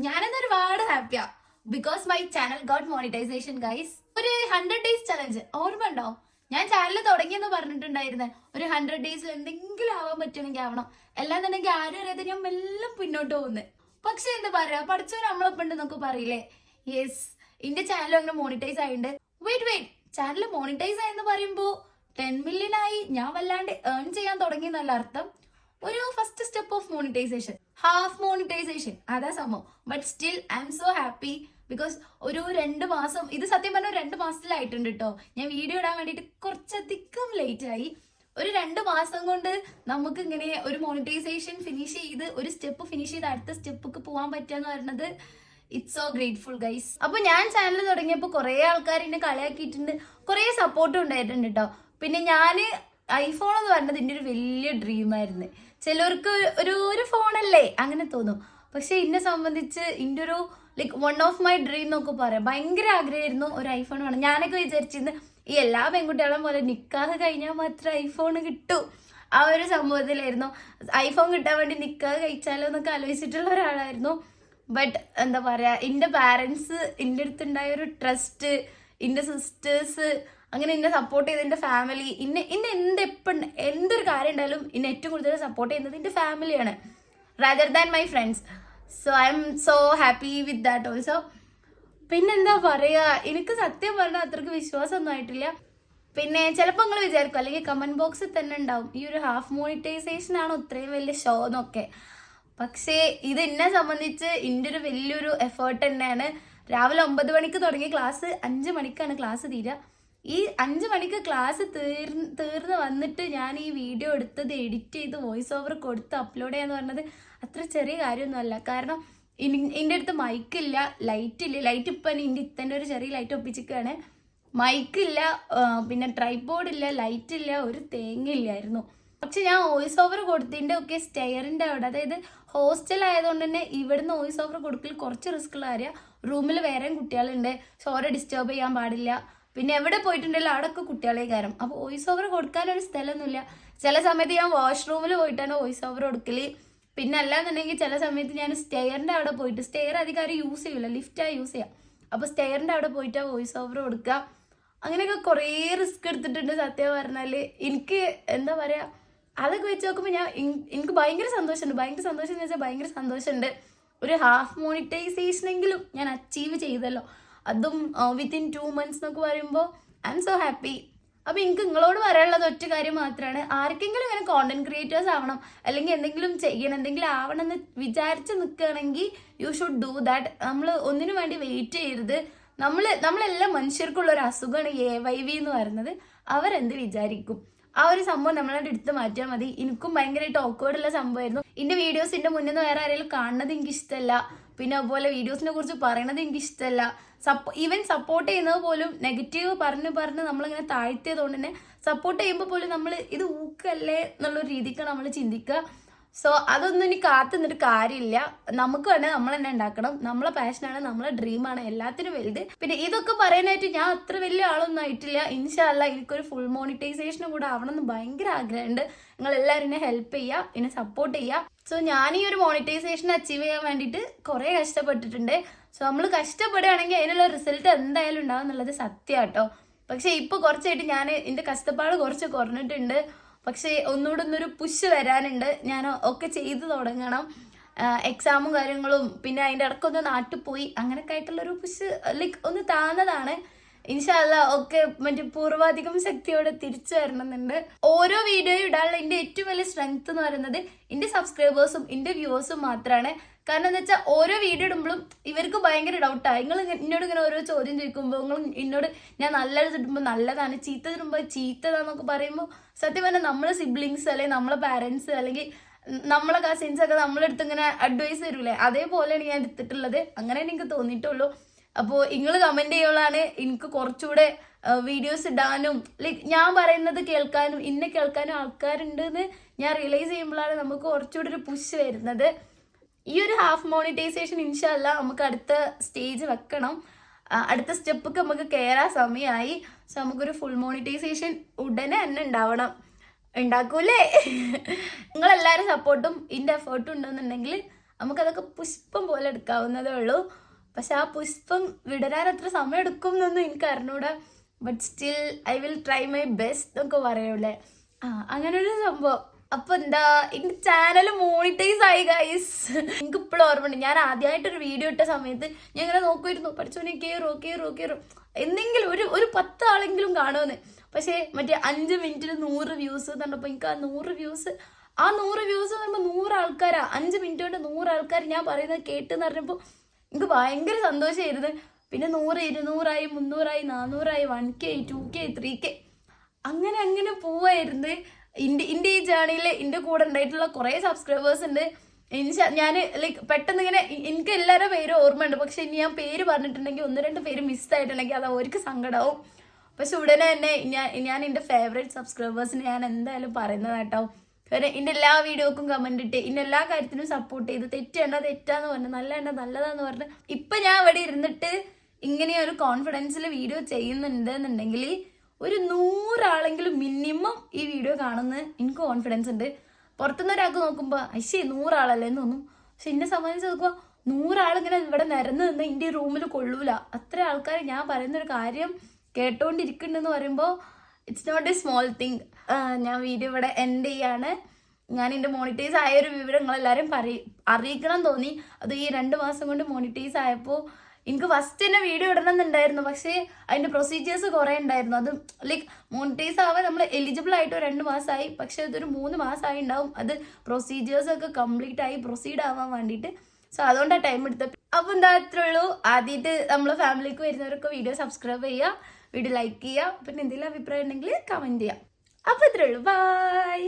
ഞാനെന്ന് ഒരുപാട് ഹാപ്പിയാ because my channel got monetisation guys. ഒരു 100 days ചലഞ്ച് ഓർമ്മ ഉണ്ടോ? ഞാൻ ചാനൽ തുടങ്ങിയെന്ന് പറഞ്ഞിട്ടുണ്ടായിരുന്നേ ഒരു 100 days എന്തെങ്കിലും ആവാൻ പറ്റുമെങ്കിൽ ആവണം, അല്ലാന്നുണ്ടെങ്കിൽ ആരും അറിയാതെ ഞാൻ എല്ലാം പിന്നോട്ട് പോകുന്നത്. പക്ഷെ എന്താ പറയാ, പഠിച്ചവർ നമ്മളൊപ്പം എന്നൊക്കെ പറയില്ലേ. യെസ്, എന്റെ ചാനൽ അങ്ങനെ മോണിറ്റൈസ് ആയിട്ടുണ്ട്. വെയിറ്റ് ചാനൽ മോണിറ്റൈസ് ആയെന്ന് പറയുമ്പോ 10 million ആയി, ഞാൻ വല്ലാണ്ട് ഏൺ ചെയ്യാൻ തുടങ്ങി എന്നല്ല അർത്ഥം. ഒരു first step of monetization, half monetization, അതാ സംഭവം. But still I'm so happy because ഒരു 2 മാസം, ഇത് സത്യം പറഞ്ഞാൽ 2 മാസത്തിലായിട്ടുണ്ട് കേട്ടോ. ഞാൻ വീഡിയോ ഇടാൻ വേണ്ടിയിട്ട് കുറച്ചധികം ലേറ്റ് ആയി. ഒരു 2 മാസം കൊണ്ട് നമുക്ക് ഇങ്ങനെ ഒരു മോണിറ്റൈസേഷൻ ഫിനിഷ് ചെയ്ത്, ഒരു സ്റ്റെപ്പ് ഫിനിഷ് ചെയ്ത് അടുത്ത സ്റ്റെപ്പൊക്കെ പോകാൻ പറ്റുക പറയുന്നത് ഇറ്റ്സ് സോ ഗ്രേറ്റ്ഫുൾ ഗൈസ്. അപ്പൊ ഞാൻ ചാനൽ തുടങ്ങിയപ്പോൾ കുറെ ആൾക്കാർ എന്നെ കളിയാക്കിയിട്ടുണ്ട്, കുറെ സപ്പോർട്ടും ഉണ്ടായിട്ടുണ്ട് കേട്ടോ. പിന്നെ ഞാന് ഐഫോൺ എന്ന് പറഞ്ഞത് എൻ്റെ ഒരു വലിയ ഡ്രീമായിരുന്നു. ചിലർക്ക് ഒരു ഫോണല്ലേ അങ്ങനെ തോന്നും, പക്ഷെ എന്നെ സംബന്ധിച്ച് എൻ്റെ ഒരു like one of my dream എന്നൊക്കെ പറയാം. ഭയങ്കര ആഗ്രഹമായിരുന്നു ഒരു ഐഫോൺ വേണം. ഞാനൊക്കെ വിചാരിച്ചിരുന്നു ഈ എല്ലാ പെൺകുട്ടികളും പോലെ നിക്കാഹ് കഴിഞ്ഞാൽ മാത്രമേ ഐഫോൺ കിട്ടൂ, ആ ഒരു സംഭവത്തിലായിരുന്നു. ഐഫോൺ കിട്ടാൻ വേണ്ടി നിക്കാഹ് കഴിച്ചാലോ എന്നൊക്കെ ആലോചിച്ചിട്ടുള്ള ഒരാളായിരുന്നു. ബട്ട് എന്താ പറയാ, എൻ്റെ പാരൻസ് എൻ്റെ അടുത്തുണ്ടായ ഒരു ട്രസ്റ്റ്, എൻ്റെ സിസ്റ്റേഴ്സ്, അങ്ങനെ എന്നെ സപ്പോർട്ട് ചെയ്ത് എൻ്റെ ഫാമിലി, എന്നെ എന്തൊരു കാര്യം ഉണ്ടായാലും എന്നെ ഏറ്റവും കൂടുതൽ സപ്പോർട്ട് ചെയ്യുന്നത് എൻ്റെ ഫാമിലിയാണ് rather than my friends. So I M so happy with that also. പിന്നെന്താ പറയുക, എനിക്ക് സത്യം പറഞ്ഞാൽ അത്രയ്ക്ക് വിശ്വാസമൊന്നും ആയിട്ടില്ല. പിന്നെ ചിലപ്പോൾ നിങ്ങൾ വിചാരിക്കും, അല്ലെങ്കിൽ കമന്റ് ബോക്സിൽ തന്നെ ഉണ്ടാവും ഈ ഒരു ഹാഫ് മോണിറ്റൈസേഷൻ ആണോ ഇത്രയും വലിയ ഷോ എന്നൊക്കെ. പക്ഷേ ഇത് എന്നെ സംബന്ധിച്ച് എൻ്റെ ഒരു വലിയൊരു എഫേർട്ട് തന്നെയാണ്. രാവിലെ 9 മണിക്ക് തുടങ്ങിയ ക്ലാസ് 5 മണിക്കാണ് ക്ലാസ് തീരുക. ഈ 5 മണിക്ക് ക്ലാസ് തീർന്ന് വന്നിട്ട് ഞാൻ ഈ വീഡിയോ എടുത്തത് എഡിറ്റ് ചെയ്ത് വോയിസ് ഓവർ കൊടുത്ത് അപ്ലോഡ് ചെയ്യാന്ന് പറഞ്ഞത് അത്ര ചെറിയ കാര്യമൊന്നുമല്ല. കാരണം എൻ്റെ അടുത്ത് മൈക്കില്ല, ലൈറ്റ് ഇപ്പം എൻ്റെ ഇത്തൻ്റെ ഒരു ചെറിയ ലൈറ്റ് ഒപ്പിച്ചിരിക്കുകയാണ്. മൈക്കില്ല, പിന്നെ ട്രൈപോഡ് ഇല്ല, ലൈറ്റ് ഇല്ല, ഒരു തേങ്ങയില്ലായിരുന്നു. പക്ഷെ ഞാൻ വോയിസ് ഓവർ കൊടുത്തതിൻ്റെ ഒക്കെ സ്റ്റെയറിൻ്റെ അവിടെ, അതായത് ഹോസ്റ്റൽ ആയതുകൊണ്ട് തന്നെ ഇവിടുന്ന് വോയിസ് ഓവർ കൊടുക്കൽ കുറച്ച് റിസ്ക് ഉള്ള കാര്യമാണ്. റൂമിൽ വേറെയും കുട്ടികളുണ്ട്, സോ അവരെ ഡിസ്റ്റർബ് ചെയ്യാൻ പാടില്ല. പിന്നെ എവിടെ പോയിട്ടുണ്ടല്ലോ അവിടെയൊക്കെ കുട്ടികളെ കയറും. അപ്പോൾ വോയിസ് ഓവർ കൊടുക്കാനൊരു സ്ഥലമൊന്നുമില്ല. ചില സമയത്ത് ഞാൻ വാഷ്റൂമിൽ പോയിട്ടാണ് വോയിസ് ഓവർ കൊടുക്കല്. പിന്നെ അല്ലാന്നുണ്ടെങ്കിൽ ചില സമയത്ത് ഞാൻ സ്റ്റെയറിൻ്റെ അവിടെ പോയിട്ട്, സ്റ്റെയർ അധികം ആരും യൂസ് ചെയ്യില്ല, ലിഫ്റ്റാണ് യൂസ് ചെയ്യുക. അപ്പോൾ സ്റ്റെയറിൻ്റെ അവിടെ പോയിട്ടാണ് വോയിസ് ഓവർ കൊടുക്കുക. അങ്ങനെയൊക്കെ കുറേ റിസ്ക് എടുത്തിട്ടുണ്ട് സത്യം പറഞ്ഞാൽ. എനിക്ക് എന്താ പറയുക, അതൊക്കെ വെച്ച് നോക്കുമ്പോൾ എനിക്ക് ഭയങ്കര സന്തോഷമുണ്ട്. എന്ന് വെച്ചാൽ ഭയങ്കര സന്തോഷമുണ്ട്. ഒരു ഹാഫ് മോണിറ്റൈസേഷനെങ്കിലും ഞാൻ അച്ചീവ് ചെയ്തല്ലോ, അതും വിത്തിൻ 2 months എന്നൊക്കെ പറയുമ്പോൾ ഐ എം സോ ഹാപ്പി. അപ്പോൾ എനിക്ക് നിങ്ങളോട് പറയാനുള്ളത് ഒറ്റ കാര്യം മാത്രമാണ്, ആർക്കെങ്കിലും ഇങ്ങനെ കോണ്ടന്റ് ക്രിയേറ്റേഴ്സ് ആവണം, അല്ലെങ്കിൽ എന്തെങ്കിലും ചെയ്യണം, എന്തെങ്കിലും ആവണം എന്ന് വിചാരിച്ച് നിൽക്കുകയാണെങ്കിൽ യു ഷുഡ് ഡു ദാറ്റ്. നമ്മൾ ഒന്നിനു വേണ്ടി വെയിറ്റ് ചെയ്യരുത്. നമ്മളെല്ലാം മനുഷ്യർക്കുള്ള ഒരു അസുഖമാണ് AYV എന്ന് പറയുന്നത്. അവരെന്ത് വിചാരിക്കും, ആ ഒരു സംഭവം നമ്മളോട് എടുത്ത് മാറ്റിയാൽ മതി. എനിക്കും ഭയങ്കരമായിട്ട് ഓക്വേർഡുള്ള സംഭവമായിരുന്നു. എൻ്റെ വീഡിയോസിൻ്റെ മുന്നിൽ നിന്ന് വേറെ ആരെങ്കിലും കാണുന്നത് എനിക്ക് ഇഷ്ടമല്ല. പിന്നെ അതുപോലെ വീഡിയോസിനെ കുറിച്ച് പറയണത് എനിക്ക് ഇഷ്ടമല്ല. ഈവൻ സപ്പോർട്ട് ചെയ്യുന്നത് പോലും നെഗറ്റീവ് പറഞ്ഞ് നമ്മളിങ്ങനെ താഴ്ത്തിയതുകൊണ്ട് തന്നെ സപ്പോർട്ട് ചെയ്യുമ്പോൾ പോലും നമ്മൾ ഇത് ഊക്കല്ലേ എന്നുള്ള രീതിക്കാണ് നമ്മൾ ചിന്തിക്കുക. സോ അതൊന്നും ഇനി കാത്തു നിന്നിട്ട് കാര്യമില്ല. നമുക്ക് വേണേൽ നമ്മൾ തന്നെ ഉണ്ടാക്കണം. നമ്മളെ പാഷനാണ്, നമ്മളെ ഡ്രീമാണ് എല്ലാത്തിനും വലുത്. പിന്നെ ഇതൊക്കെ പറയാനായിട്ട് ഞാൻ അത്ര വലിയ ആളൊന്നും ആയിട്ടില്ല. ഇൻഷാ അല്ലാ എനിക്കൊരു ഫുൾ മോണിറ്റൈസേഷനും കൂടെ ആവണം എന്ന് ഭയങ്കര ആഗ്രഹമുണ്ട്. നിങ്ങൾ എല്ലാവരും എന്നെ ഹെൽപ്പ് ചെയ്യുക, എന്നെ സപ്പോർട്ട് ചെയ്യുക. സോ ഞാൻ ഈ ഒരു മോണിറ്റൈസേഷൻ അച്ചീവ് ചെയ്യാൻ വേണ്ടിയിട്ട് കുറേ കഷ്ടപ്പെട്ടിട്ടുണ്ട്. സോ നമ്മൾ കഷ്ടപ്പെടുകയാണെങ്കിൽ അതിനുള്ള റിസൾട്ട് എന്തായാലും ഉണ്ടാവും എന്നുള്ളത് സത്യം കേട്ടോ. പക്ഷെ ഇപ്പോൾ കുറച്ചായിട്ട് ഞാൻ എൻ്റെ കഷ്ടപ്പാട് കുറച്ച് കുറഞ്ഞിട്ടുണ്ട്. പക്ഷേ ഒന്നൊരു പുഷ് വരാനുണ്ട്. ഞാൻ ഒക്കെ ചെയ്ത് തുടങ്ങണം. എക്സാമും കാര്യങ്ങളും പിന്നെ അതിൻ്റെ ഇടയ്ക്കൊന്ന് നാട്ടിൽ പോയി അങ്ങനെയൊക്കെ ആയിട്ടുള്ളൊരു പുഷ് ലൈക്ക് ഒന്ന് താന്നതാണ്. ഇൻഷാ അല്ലാ ഒക്കെ മറ്റേ പൂർവാധികം ശക്തിയോടെ തിരിച്ചു വരണമെന്നുണ്ട്. ഓരോ വീഡിയോ ഇടാനുള്ള എൻ്റെ ഏറ്റവും വലിയ സ്ട്രെങ്ത് എന്ന് പറയുന്നത് എൻ്റെ സബ്സ്ക്രൈബേഴ്സും എൻ്റെ വ്യൂവേഴ്സും മാത്രമാണ്. കാരണം എന്താ വെച്ചാൽ ഓരോ വീഡിയോ ഇടുമ്പോഴും ഇവർക്ക് ഭയങ്കര ഡൗട്ടാണ്. നിങ്ങൾ എന്നോട് ഇങ്ങനെ ഓരോ ചോദ്യം ചോദിക്കുമ്പോൾ നിങ്ങൾ എന്നോട് ഞാൻ നല്ലത് ഇടുമ്പോൾ നല്ലതാണ്, ചീത്ത ഇടുമ്പോൾ ചീത്തതാന്നൊക്കെ പറയുമ്പോൾ സത്യം പറഞ്ഞാൽ നമ്മളെ സിബ്ലിങ്സ് അല്ലെങ്കിൽ നമ്മളെ പാരൻസ് അല്ലെങ്കിൽ നമ്മളെ കസിൻസ് ഒക്കെ നമ്മളെടുത്ത് ഇങ്ങനെ അഡ്വൈസ് തരൂലേ, അതേപോലെയാണ് ഞാൻ എടുത്തിട്ടുള്ളത്. അങ്ങനെ എനിക്ക് തോന്നിയിട്ടുള്ളൂ. അപ്പോൾ നിങ്ങൾ കമൻറ്റ് ചെയ്യുമ്പോഴാണ് എനിക്ക് കുറച്ചുകൂടെ വീഡിയോസ് ഇടാനും ലൈക്ക് ഞാൻ പറയുന്നത് കേൾക്കാനും ഇന്നെ കേൾക്കാനും ആൾക്കാരുണ്ട് എന്ന് ഞാൻ റിയലൈസ് ചെയ്യുമ്പോഴാണ് നമുക്ക് കുറച്ചുകൂടെ ഒരു പുഷ് വരുന്നത്. ഈ ഒരു ഹാഫ് മോണിറ്റൈസേഷൻ ഇൻഷാ അല്ലാ നമുക്ക് അടുത്ത സ്റ്റേജ് വെക്കണം. അടുത്ത സ്റ്റെപ്പൊക്കെ നമുക്ക് കയറാൻ സമയമായി. സോ നമുക്കൊരു ഫുൾ മോണിറ്റൈസേഷൻ ഉടനെ തന്നെ ഉണ്ടാക്കൂലേ? നിങ്ങളെല്ലാവരും സപ്പോർട്ടും എൻ്റെ എഫേർട്ടും ഉണ്ടെന്നുണ്ടെങ്കിൽ നമുക്കതൊക്കെ പുഷ്പം പോലെ എടുക്കാവുന്നതേ ഉള്ളൂ. പക്ഷെ ആ പുഷ്പം വിടരാൻ എത്ര സമയം എടുക്കും എന്നൊന്നും എനിക്ക് അറിഞ്ഞൂടാ. But still I will try my best എന്നൊക്കെ പറയൂലേ, അങ്ങനെ ഒരു സംഭവം. അപ്പൊ എന്താ, എന്റെ ചാനൽ മോണിറ്റൈസ് ആയി ഗൈസ്. എനിക്ക് ഇപ്പോഴും ഓർമ്മയുണ്ട്, ഞാൻ ആദ്യമായിട്ടൊരു വീഡിയോ ഇട്ട സമയത്ത് ഞാൻ ഇങ്ങനെ നോക്കുമായിരുന്നു, പഠിച്ചോനെ കയറോ എന്തെങ്കിലും ഒരു 10 ആളെങ്കിലും കാണുമെന്ന്. പക്ഷേ മറ്റേ 5 മിനിറ്റിൽ 100 വ്യൂസ് എന്ന് പറഞ്ഞപ്പോൾ എനിക്ക് ആ 100 വ്യൂസ് എന്ന് പറയുമ്പോൾ 100 ആൾക്കാരാ, 5 മിനിറ്റ് കൊണ്ട് 100 ആൾക്കാർ ഞാൻ പറയുന്നത് കേട്ടെന്ന് പറഞ്ഞപ്പോൾ എനിക്ക് ഭയങ്കര സന്തോഷമായിരുന്നു. പിന്നെ 100, 200 300 400 1K 2K 3K അങ്ങനെ പോവായിരുന്നു. എൻ്റെ ഈ ജേണിയിൽ എൻ്റെ കൂടെ ഉണ്ടായിട്ടുള്ള കുറേ സബ്സ്ക്രൈബേഴ്സ് ഉണ്ട്. ഞാൻ ലൈക്ക് പെട്ടെന്ന് ഇങ്ങനെ എനിക്ക് എല്ലാവരുടെ പേരും ഓർമ്മയുണ്ട്. പക്ഷെ ഇനി ഞാൻ പേര് പറഞ്ഞിട്ടുണ്ടെങ്കിൽ 1-2 പേര് മിസ്സായിട്ടുണ്ടെങ്കിൽ അത് അവർക്ക് സങ്കടമാവും. പക്ഷെ ഉടനെ തന്നെ ഞാൻ എൻ്റെ ഫേവറേറ്റ് സബ്സ്ക്രൈബേഴ്സിന് ഞാൻ എന്തായാലും പറയുന്നത് കേട്ടോ. കാരണം എൻ്റെ എല്ലാ വീഡിയോക്കും കമന്റ് ഇട്ട് എൻ്റെ എല്ലാ കാര്യത്തിനും സപ്പോർട്ട് ചെയ്ത് തെറ്റാന്ന് പറഞ്ഞു, നല്ലതാന്ന് പറഞ്ഞു. ഇപ്പൊ ഞാൻ ഇവിടെ ഇരുന്നിട്ട് ഇങ്ങനെ ഒരു കോൺഫിഡൻസിൽ വീഡിയോ ചെയ്യുന്നുണ്ടെന്നുണ്ടെങ്കിൽ ഒരു 100 ആളെങ്കിലും മിനിമം ഈ വീഡിയോ കാണുന്ന എനിക്ക് കോൺഫിഡൻസ് ഉണ്ട്. പുറത്തുനിന്ന് ഒരാൾക്ക് നോക്കുമ്പോൾ 100 ആളല്ലേന്ന് തോന്നും. പക്ഷെ എന്നെ സംബന്ധിച്ച് നോക്കുമ്പോൾ 100 ആളിങ്ങനെ ഇവിടെ നിരന്ന് നിന്ന് എൻ്റെ റൂമിൽ കൊള്ളൂല. അത്ര ആൾക്കാർ ഞാൻ പറയുന്നൊരു കാര്യം കേട്ടോണ്ടിരിക്കുന്നുണ്ടെന്ന് പറയുമ്പോൾ it's not a small thing. ഞാൻ വീഡിയോ ഇവിടെ എൻഡ് ചെയ്യാണ്. ഞാൻ എൻ്റെ മോണിറ്റൈസ് ആയ ഒരു വിവരം നിങ്ങളെല്ലാവരും അറിയിക്കണം തോന്നി. അത് ഈ 2 മാസം കൊണ്ട് മോണിറ്റൈസ് ആയപ്പോൾ എനിക്ക് ഫസ്റ്റ് തന്നെ വീഡിയോ ഇടണമെന്നുണ്ടായിരുന്നു. പക്ഷേ അതിൻ്റെ പ്രൊസീജിയേഴ്സ് കുറേ ഉണ്ടായിരുന്നു. അത് ലൈക്ക് മോണിറ്റൈസ് ആവാൻ നമ്മൾ എലിജിബിൾ ആയിട്ട് 2 മാസമായി, പക്ഷേ അതൊരു 3 മാസമായി ഉണ്ടാവും. അത് പ്രൊസീജിയേഴ്സൊക്കെ കംപ്ലീറ്റ് ആയി പ്രൊസീഡ് ആവാൻ വേണ്ടിയിട്ട്. സോ അതുകൊണ്ടാണ് ടൈം എടുത്തത്. അപ്പോൾ എന്താ അത്രേ ഉള്ളൂ. ആദ്യമായിട്ട് നമ്മളെ ഫാമിലിക്ക് വരുന്നവരൊക്കെ വീഡിയോ സബ്സ്ക്രൈബ് ചെയ്യുക, വീഡിയോ ലൈക്ക് ചെയ്യുക, പിന്നെ എന്തെങ്കിലും അഭിപ്രായം ഉണ്ടെങ്കിൽ കമൻറ്റ് ചെയ്യുക. അപ്പോൾ ഇത്രേ ഉള്ളൂ. ബൈ.